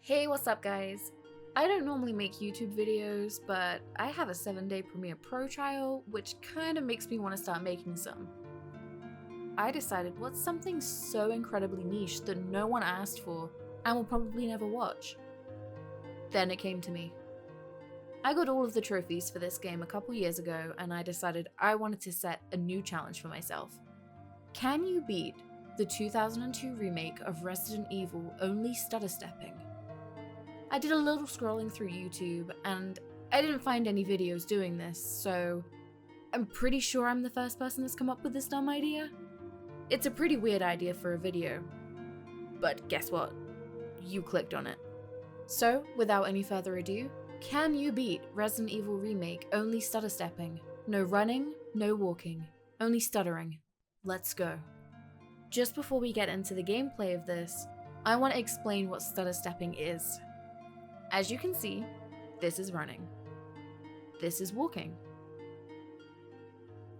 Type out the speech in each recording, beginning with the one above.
Hey, what's up guys? I don't normally make YouTube videos, but I have a 7-day Premiere Pro trial, which kinda makes me want to start making some. I decided what's something so incredibly niche that no one asked for and will probably never watch. Then it came to me. I got all of the trophies for this game a couple years ago, and I decided I wanted to set a new challenge for myself. Can you beat the 2002 remake of Resident Evil only stutter stepping? I did a little scrolling through YouTube, and I didn't find any videos doing this, so I'm pretty sure I'm the first person that's come up with this dumb idea. It's a pretty weird idea for a video, but guess what? You clicked on it. So, without any further ado, can you beat Resident Evil Remake only stutter stepping? No running, no walking, only stuttering. Let's go. Just before we get into the gameplay of this, I want to explain what stutter stepping is. As you can see, this is running. This is walking.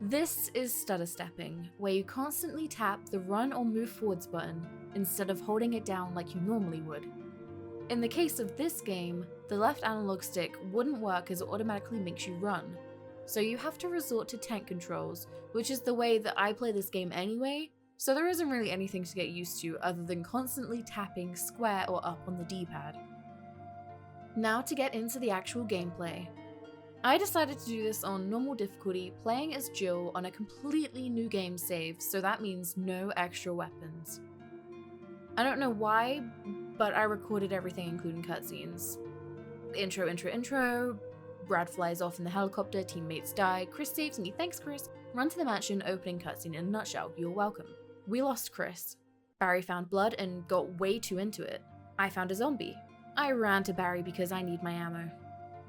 This is stutter stepping, where you constantly tap the run or move forwards button instead of holding it down like you normally would. In the case of this game, the left analog stick wouldn't work as it automatically makes you run, so you have to resort to tank controls, which is the way that I play this game anyway, so there isn't really anything to get used to other than constantly tapping square or up on the D-pad. Now to get into the actual gameplay. I decided to do this on normal difficulty, playing as Jill on a completely new game save, so that means no extra weapons. I don't know why, but I recorded everything including cutscenes. Intro, Brad flies off in the helicopter, teammates die, Chris saves me, thanks Chris, run to the mansion, opening cutscene. In a nutshell, you're welcome. We lost Chris. Barry found blood and got way too into it. I found a zombie. I ran to Barry because I need my ammo.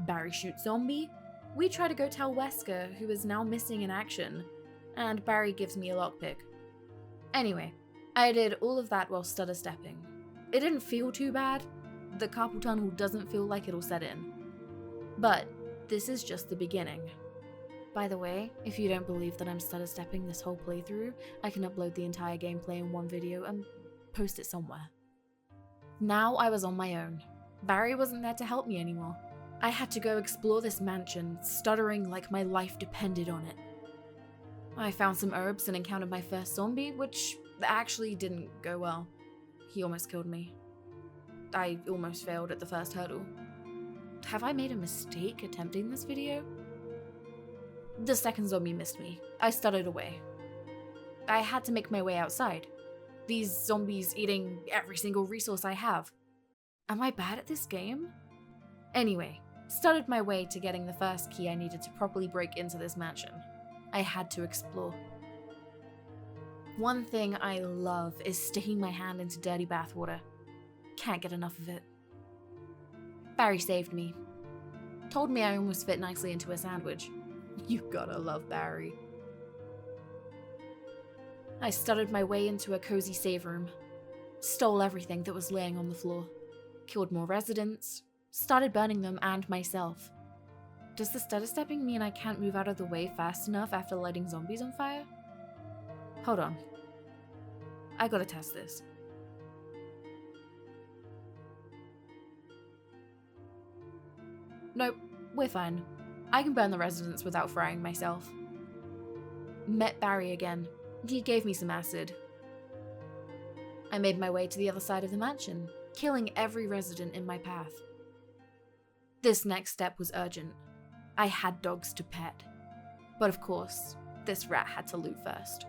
Barry shoots zombie. We try to go tell Wesker, who is now missing in action, and Barry gives me a lockpick. Anyway, I did all of that while stutter stepping. It didn't feel too bad. The carpal tunnel doesn't feel like it'll set in. But this is just the beginning. By the way, if you don't believe that I'm stutter stepping this whole playthrough, I can upload the entire gameplay in one video and post it somewhere. Now I was on my own. Barry wasn't there to help me anymore. I had to go explore this mansion, stuttering like my life depended on it. I found some herbs and encountered my first zombie, which actually didn't go well. He almost killed me. I almost failed at the first hurdle. Have I made a mistake attempting this video? The second zombie missed me. I stuttered away. I had to make my way outside. These zombies eating every single resource I have. Am I bad at this game? Anyway, stuttered my way to getting the first key I needed to properly break into this mansion. I had to explore. One thing I love is sticking my hand into dirty bathwater. Can't get enough of it. Barry saved me. Told me I almost fit nicely into a sandwich. You gotta love Barry. I stuttered my way into a cozy save room. Stole everything that was laying on the floor. Killed more residents. Started burning them and myself. Does the stutter stepping mean I can't move out of the way fast enough after lighting zombies on fire? Hold on. I gotta test this. Nope, we're fine. I can burn the residents without frying myself. Met Barry again. He gave me some acid. I made my way to the other side of the mansion, killing every resident in my path. This next step was urgent. I had dogs to pet. But of course, this rat had to loot first.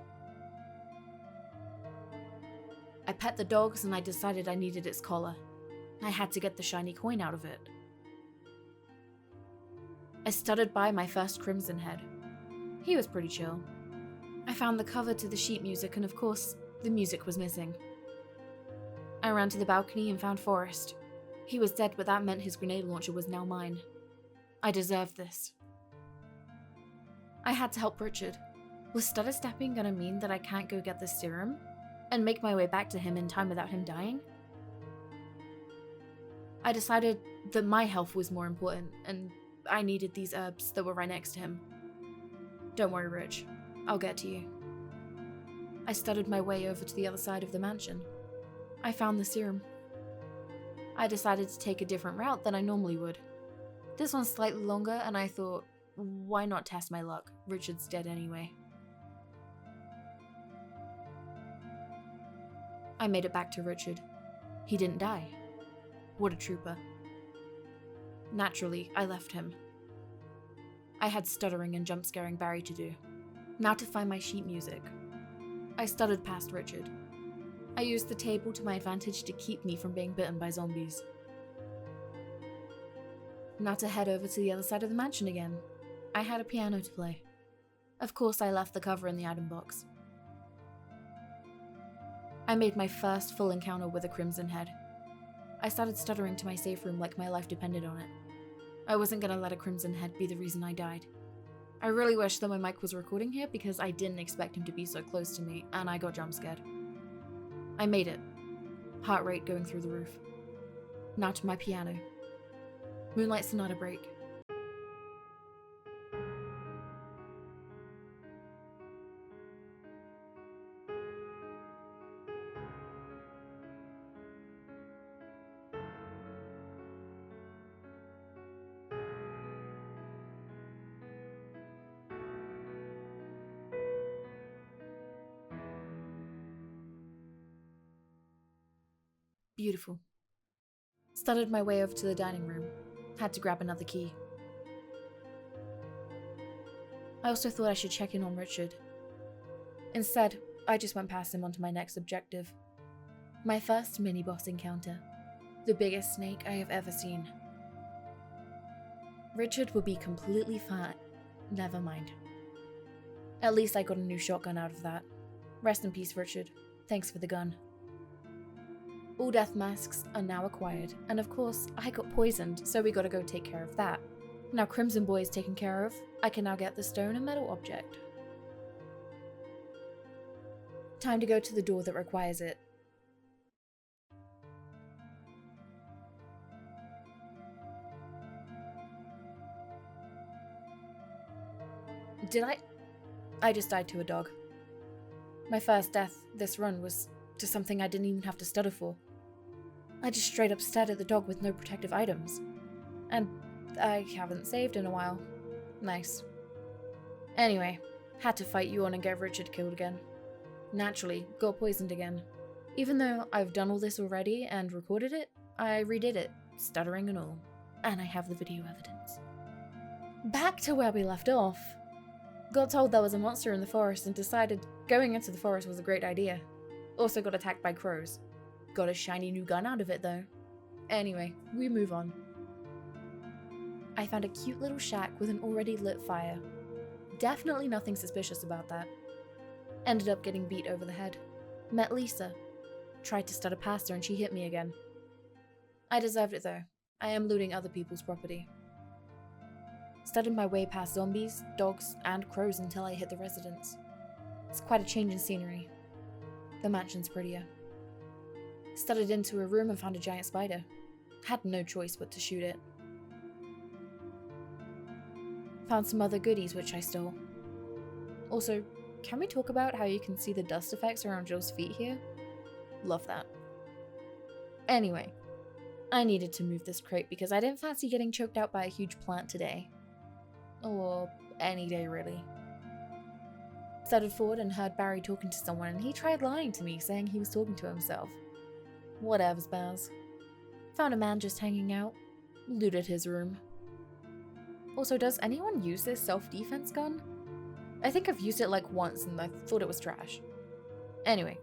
I pet the dogs and I decided I needed its collar. I had to get the shiny coin out of it. I stuttered by my first Crimson Head. He was pretty chill. I found the cover to the sheet music and of course, the music was missing. I ran to the balcony and found Forrest. He was dead, but that meant his grenade launcher was now mine. I deserved this. I had to help Richard. Was stutter stepping gonna mean that I can't go get the serum and make my way back to him in time without him dying? I decided that my health was more important and I needed these herbs that were right next to him. Don't worry, Rich. I'll get to you. I stuttered my way over to the other side of the mansion. I found the serum. I decided to take a different route than I normally would. This one's slightly longer, and I thought, why not test my luck? Richard's dead anyway. I made it back to Richard. He didn't die. What a trooper. Naturally, I left him. I had stuttering and jump scaring Barry to do. Now to find my sheet music. I stuttered past Richard. I used the table to my advantage to keep me from being bitten by zombies. Now to head over to the other side of the mansion again. I had a piano to play. Of course, I left the cover in the item box. I made my first full encounter with a Crimson Head. I started stuttering to my safe room like my life depended on it. I wasn't gonna let a Crimson Head be the reason I died. I really wish that my mic was recording here because I didn't expect him to be so close to me, and I got jump scared. I made it. Heart rate going through the roof. Now to my piano. Moonlight Sonata break. Beautiful. Stuttered my way over to the dining room. Had to grab another key. I also thought I should check in on Richard. Instead, I just went past him onto my next objective. My first mini-boss encounter. The biggest snake I have ever seen. Richard would be completely fine. Never mind. At least I got a new shotgun out of that. Rest in peace, Richard. Thanks for the gun. All death masks are now acquired, and of course, I got poisoned, so we gotta go take care of that. Now Crimson Boy is taken care of, I can now get the stone and metal object. Time to go to the door that requires it. Did I just died to a dog. My first death this run was to something I didn't even have to stutter for. I just straight up stared at the dog with no protective items. And I haven't saved in a while. Nice. Anyway, had to fight you on and get Richard killed again. Naturally, got poisoned again. Even though I've done all this already and recorded it, I redid it, stuttering and all. And I have the video evidence. Back to where we left off. Got told there was a monster in the forest and decided going into the forest was a great idea. Also got attacked by crows. Got a shiny new gun out of it though. Anyway, we move on. I found a cute little shack with an already lit fire. Definitely nothing suspicious about that. Ended up getting beat over the head. Met Lisa. Tried to stutter past her and she hit me again. I deserved it though. I am looting other people's property. Stuttered my way past zombies, dogs, and crows until I hit the residence. It's quite a change in scenery. The mansion's prettier. Stuttered into a room and found a giant spider. Had no choice but to shoot it. Found some other goodies which I stole. Also, can we talk about how you can see the dust effects around Jill's feet here? Love that. Anyway, I needed to move this crate because I didn't fancy getting choked out by a huge plant today. Or any day really. Stuttered forward and heard Barry talking to someone and he tried lying to me saying he was talking to himself. Whatevs, Baz. Found a man just hanging out. Looted his room. Also, does anyone use this self-defense gun? I think I've used it like once and I thought it was trash. Anyway,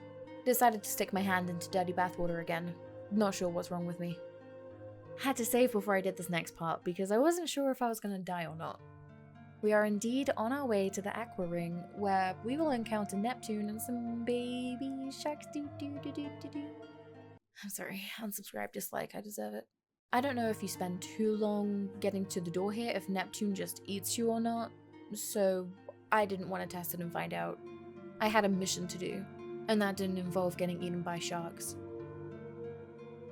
decided to stick my hand into dirty bathwater again. Not sure what's wrong with me. Had to save before I did this next part because I wasn't sure if I was gonna die or not. We are indeed on our way to the Aqua Ring, where we will encounter Neptune and some baby sharks. I'm sorry, unsubscribe, dislike, I deserve it. I don't know if you spend too long getting to the door here if Neptune just eats you or not, so I didn't want to test it and find out. I had a mission to do, and that didn't involve getting eaten by sharks.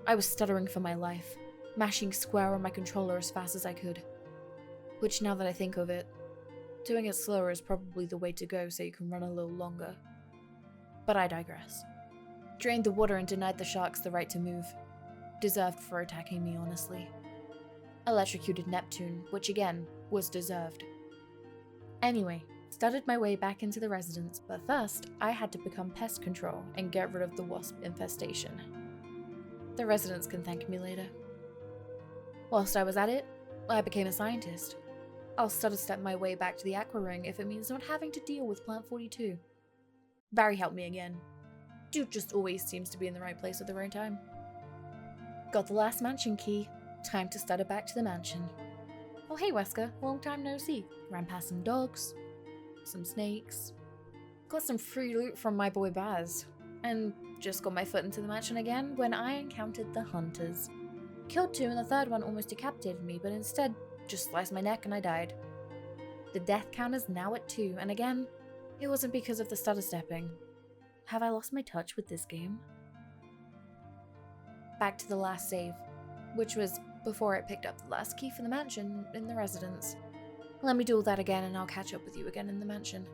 I was stuttering for my life, mashing square on my controller as fast as I could. Which, now that I think of it, doing it slower is probably the way to go so you can run a little longer. But I digress. Drained the water and denied the sharks the right to move. Deserved for attacking me, honestly. Electrocuted Neptune, which again, was deserved. Anyway, stuttered my way back into the residence, but first, I had to become pest control and get rid of the wasp infestation. The residents can thank me later. Whilst I was at it, I became a scientist. I'll stutter step my way back to the Aqua Ring if it means not having to deal with Plant 42. Barry helped me again. Dude just always seems to be in the right place at the right time. Got the last mansion key. Time to stutter back to the mansion. Oh hey Wesker, long time no see. Ran past some dogs, some snakes. Got some free loot from my boy Baz. And just got my foot into the mansion again when I encountered the hunters. Killed two and the third one almost decapitated me, but instead just sliced my neck and I died. The death count is now at 2, and again, it wasn't because of the stutter stepping. Have I lost my touch with this game? Back to the last save, which was before it picked up the last key for the mansion in the residence. Let me do all that again and I'll catch up with you again in the mansion.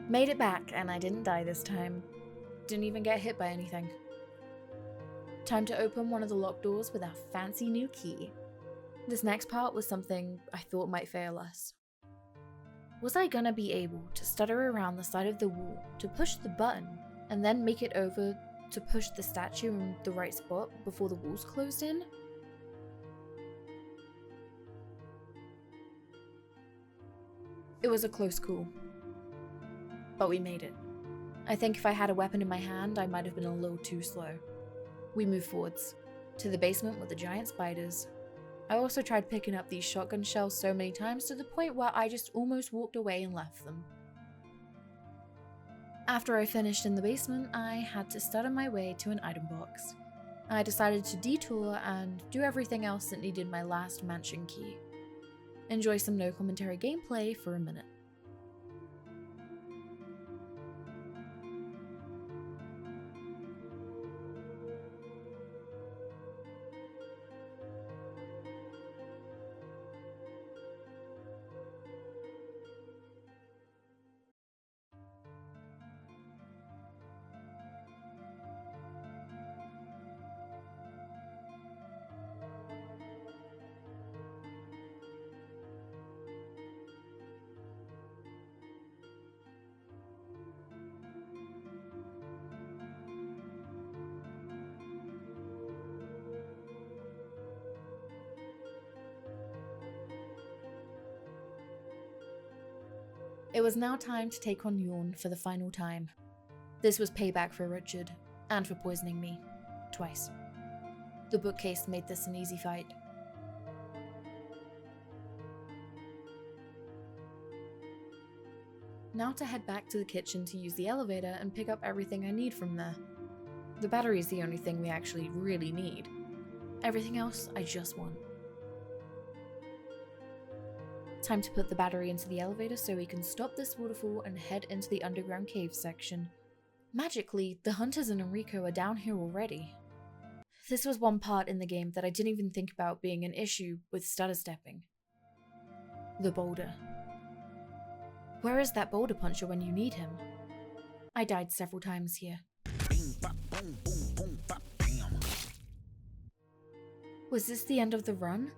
Made it back, and I didn't die this time. Didn't even get hit by anything. Time to open one of the locked doors with a fancy new key. This next part was something I thought might fail us. Was I gonna be able to stutter around the side of the wall to push the button and then make it over to push the statue in the right spot before the walls closed in? It was a close call. But we made it. I think if I had a weapon in my hand, I might have been a little too slow. We moved forwards, to the basement with the giant spiders. I also tried picking up these shotgun shells so many times to the point where I just almost walked away and left them. After I finished in the basement, I had to stutter my way to an item box. I decided to detour and do everything else that needed my last mansion key. Enjoy some no commentary gameplay for a minute. It was now time to take on Yawn for the final time. This was payback for Richard, and for poisoning me. Twice. The bookcase made this an easy fight. Now to head back to the kitchen to use the elevator and pick up everything I need from there. The battery is the only thing we actually really need. Everything else I just want. Time to put the battery into the elevator so we can stop this waterfall and head into the underground cave section. Magically, the hunters and Enrico are down here already. This was one part in the game that I didn't even think about being an issue with stutter stepping. The boulder. Where is that boulder puncher when you need him? I died several times here. Was this the end of the run?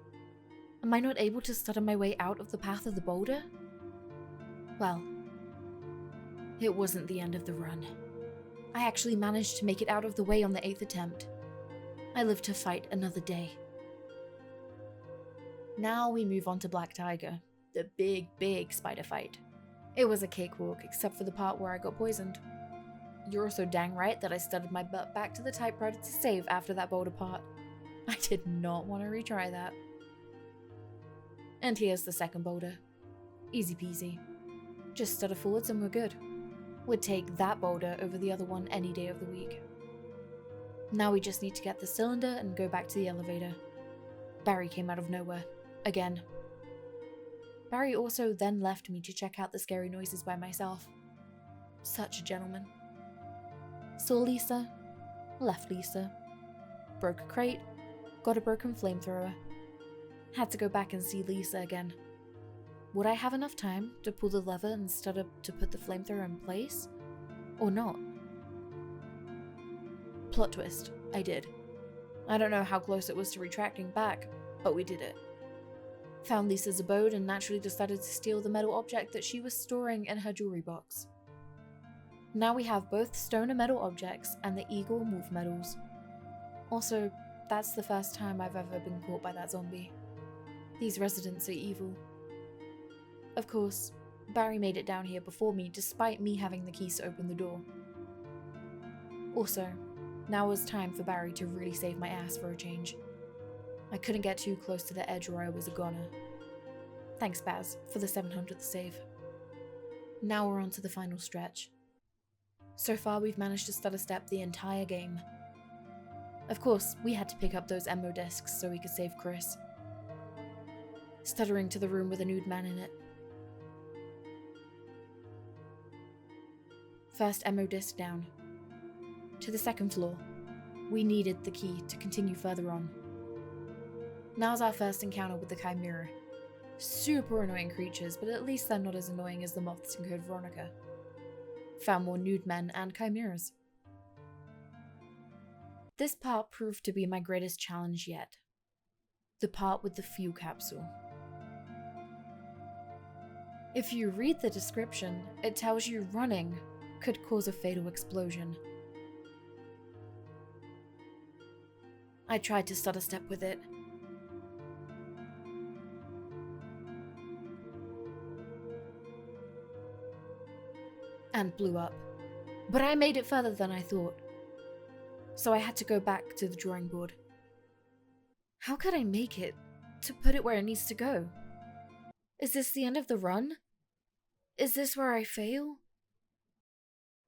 Am I not able to stutter my way out of the path of the boulder? Well, it wasn't the end of the run. I actually managed to make it out of the way on the 8th attempt. I lived to fight another day. Now we move on to Black Tiger, the big spider fight. It was a cakewalk, except for the part where I got poisoned. You're also dang right that I stuttered my butt back to the typewriter to save after that boulder part. I did not want to retry that. And here's the second boulder. Easy peasy. Just stutter forwards and we're good. Would take that boulder over the other one any day of the week. Now we just need to get the cylinder and go back to the elevator. Barry came out of nowhere. Again. Barry also then left me to check out the scary noises by myself. Such a gentleman. Saw Lisa. Left Lisa. Broke a crate. Got a broken flamethrower. Had to go back and see Lisa again. would I have enough time to pull the lever and stutter to put the flamethrower in place? Or not? Plot twist, I did. I don't know how close it was to retracting back, but we did it. Found Lisa's abode and naturally decided to steal the metal object that she was storing in her jewelry box. Now we have both stone and metal objects and the eagle move medals. Also, that's the first time I've ever been caught by that zombie. These residents are evil. Of course, Barry made it down here before me despite me having the keys to open the door. Also, now was time for Barry to really save my ass for a change. I couldn't get too close to the edge or I was a goner. Thanks Baz for the 700th save. Now we're on to the final stretch. So far we've managed to stutter step the entire game. Of course, we had to pick up those ammo discs so we could save Chris. Stuttering to the room with a nude man in it. First ammo disc down. To the second floor. We needed the key to continue further on. Now's our first encounter with the Chimera. Super annoying creatures, but at least they're not as annoying as the moths in Code Veronica. Found more nude men and chimeras. This part proved to be my greatest challenge yet. The part with the fuel capsule. If you read the description, it tells you running could cause a fatal explosion. I tried to stutter step with it. And blew up. But I made it further than I thought. So I had to go back to the drawing board. How could I make it to put it where it needs to go? Is this the end of the run? Is this where I fail?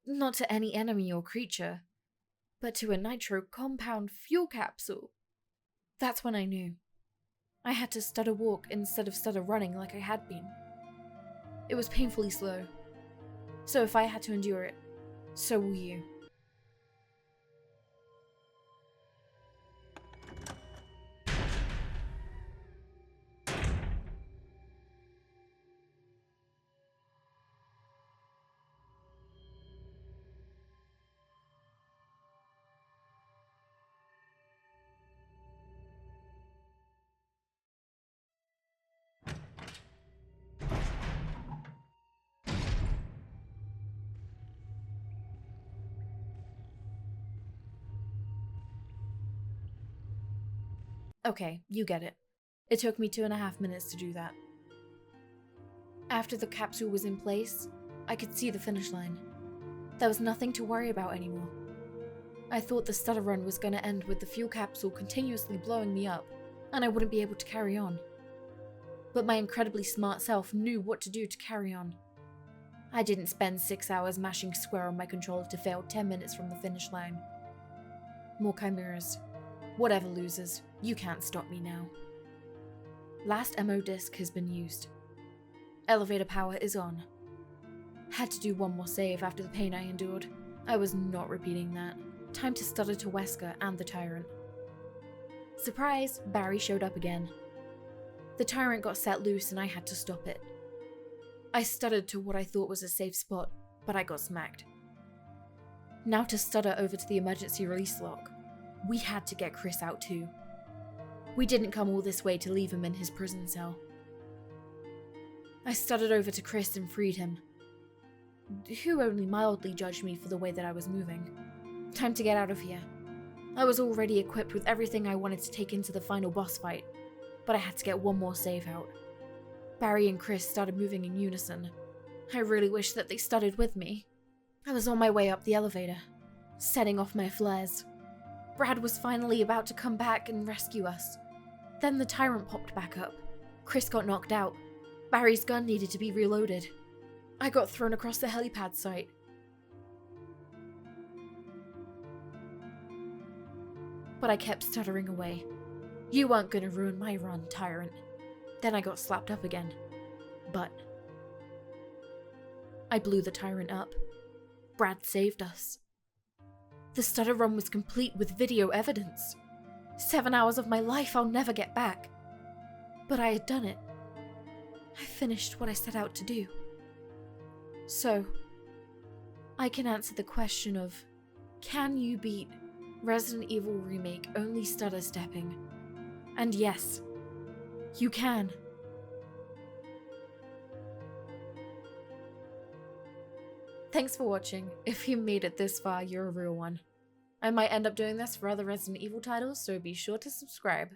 Not to any enemy or creature, but to a nitro compound fuel capsule. That's when I knew. I had to stutter walk instead of stutter running like I had been. It was painfully slow. So if I had to endure it, so will you. Okay, you get it. It took me 2.5 minutes to do that. After the capsule was in place, I could see the finish line. There was nothing to worry about anymore. I thought the stutter run was going to end with the fuel capsule continuously blowing me up, and I wouldn't be able to carry on. But my incredibly smart self knew what to do to carry on. I didn't spend 6 hours mashing square on my controller to fail 10 minutes from the finish line. More chimeras. Whatever losers, you can't stop me now. Last ammo disc has been used. Elevator power is on. Had to do one more save after the pain I endured. I was not repeating that. Time to stutter to Wesker and the Tyrant. Surprise! Barry showed up again. The Tyrant got set loose and I had to stop it. I stuttered to what I thought was a safe spot, but I got smacked. Now to stutter over to the emergency release lock. We had to get Chris out too. We didn't come all this way to leave him in his prison cell. I stuttered over to Chris and freed him, who only mildly judged me for the way that I was moving. Time to get out of here. I was already equipped with everything I wanted to take into the final boss fight, but I had to get one more save out. Barry and Chris started moving in unison. I really wish that they stuttered with me. I was on my way up the elevator, setting off my flares. Brad was finally about to come back and rescue us. Then the Tyrant popped back up. Chris got knocked out. Barry's gun needed to be reloaded. I got thrown across the helipad site. But I kept stuttering away. You weren't gonna ruin my run, Tyrant. Then I got slapped up again. But I blew the Tyrant up. Brad saved us. The stutter run was complete with video evidence. 7 hours of my life I'll never get back. But I had done it. I finished what I set out to do. So, I can answer the question of, can you beat Resident Evil Remake only stutter stepping? And yes, you can. Thanks for watching. If you made it this far, you're a real one. I might end up doing this for other Resident Evil titles, so be sure to subscribe.